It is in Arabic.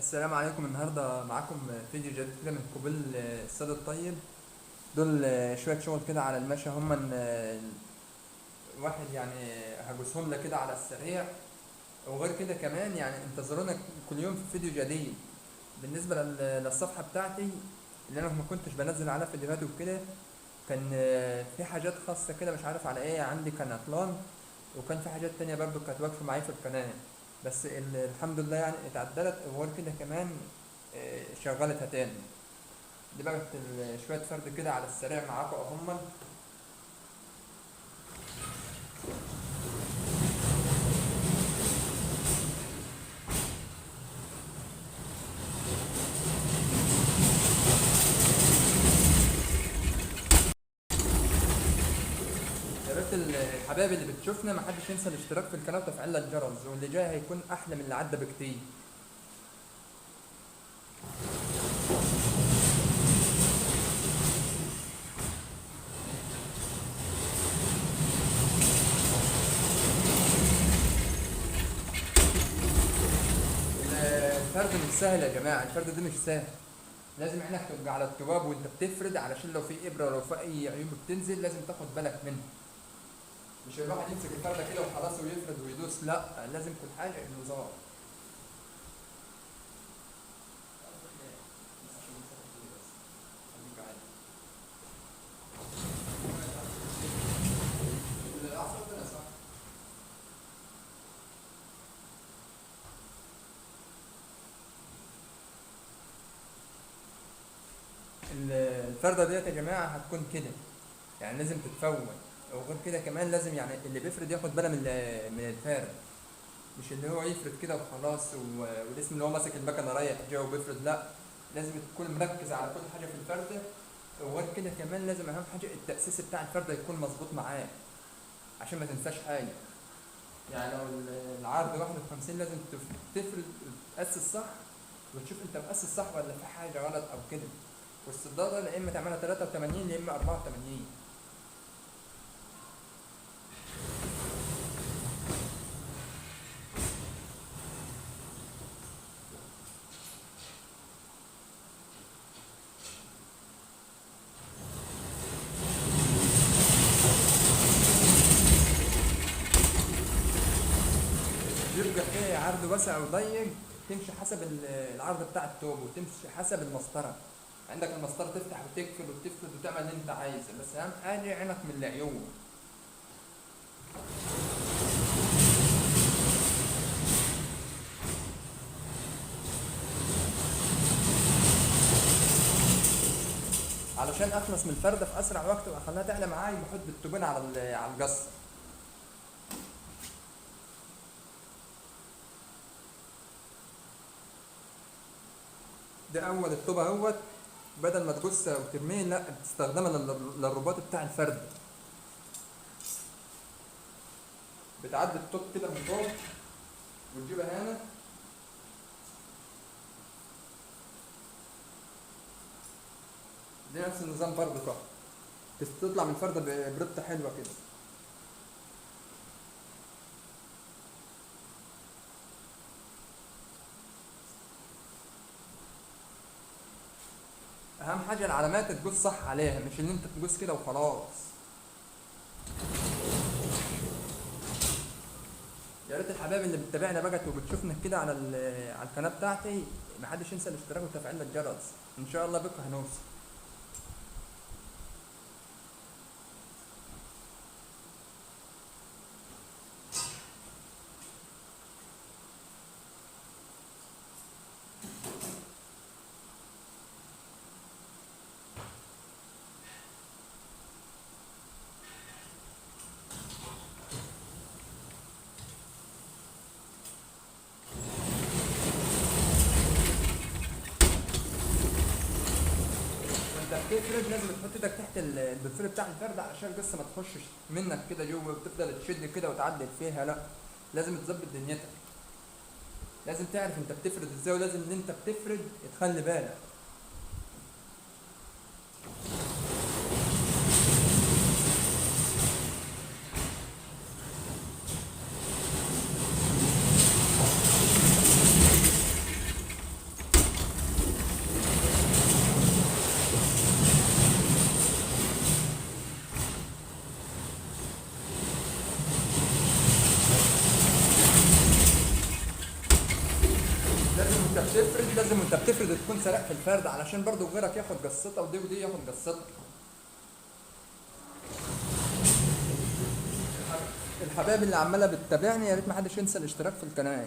السلام عليكم. النهارده معاكم فيديو جديد كده من قبيل السيد الطيب. دول شويه شغل كده على المشي، هم واحد يعني هجوزهم لك كده على السريع. وغير كده كمان يعني انتظرونا كل يوم في فيديو جديد. بالنسبه للصفحه بتاعتي اللي انا ما كنتش بنزل عليها فيديوهات وكده، كان في حاجات خاصه كده مش عارف على ايه، عندي كان عطلان، وكان في حاجات تانية برضو كانت واقفة معايا في القناة. بس الحمد لله يعني اتعدلت، وغير كده كمان شغلتها تاني. دي بقت شوية فرد كده على السريع معاكم اهما. يا ريت الحبايب اللي بتشوفنا محدش ينسى الاشتراك في القناة وتفعيل الجرس، واللي جاي هيكون أحلى من اللي عدى بكتير. الفرد مش سهل يا جماعة، الفرد ده مش سهل. لازم عينك تبقى على التراب وانت بتفرد، علشان لو في إبرة، لو في أي عيوب بتنزل لازم تاخد بالك منها. مش الواحد يمسك الفردة كده وخلاص ويفرد ويدوس، لا، لازم كل حاجة بنظام. الفردة ديت يا جماعة هتكون كده، يعني لازم تتفوت. وغير كده كمان لازم يعني اللي بيفرد ياخد باله من الفارد، مش اللي هو يفرد كده وخلاص والاسم اللي هو ماسك المكنة رايح جاي وبيفرد، لا. لازم تكون مركز على كل حاجة في الفردة. وغير كده كمان لازم أهم حاجة التأسيس بتاع الفردة يكون مظبوط معاه، عشان ما تنساش حاجة. يعني لو العرض 51 لازم تفرد، تأسس صح، وتشوف انت مؤسس صح ولا في حاجة غلط أو كده. والصدادة يا إما تعملها 83 يا إما 84. بيبقى فيه عرض واسع وضيق، تمشي حسب العرض بتاع التوب، وتمشي حسب المسطرة. عندك المسطرة تفتح وتقفل وتفرد وتعمل اللي انت عايزه، بس أهم حاجة عينك من العيون. علشان أخلص من الفردة في أسرع وقت وأخليها تعلى معاي، بحط التوبين على القص. ده أول الطوب اهوت. بدل ما تقص وترميه، لا، بتستخدمها للرباط بتاع الفرد. بتعدي الطوب كده من فوق وتجيبها هنا. دي نفس النظام برضه كده، تطلع من الفردة بربطة حلوة كده. أهم حاجة العلامات تقص صح عليها، مش إن أنت تقص كده وخلاص. يا ريت الحبايب اللي بتتابعنا بقى وبتشوفنا كده على القناة بتاعتي، محدش ينسى الاشتراك وتفعيل الجرس. إن شاء الله بكرة هنوصل. وانت بتفرد لازم تحط ايدك تحت البنفيل بتاع الفرد، علشان القصه ما تخشش منك كده جوه وتفضل تشد كده وتعدل فيها، لا. لازم تظبط دنيتك، لازم تعرف انت بتفرد ازاي، ولازم ان انت بتفرد تخلي بالك. لازم وانت بتفرد تكون سريع في الفرد، علشان برضو غيرك ياخد قصته ودي ياخد قصته. الحبايب اللي عماله بتتابعني، يا ريت ما حدش ينسى الاشتراك في القناه.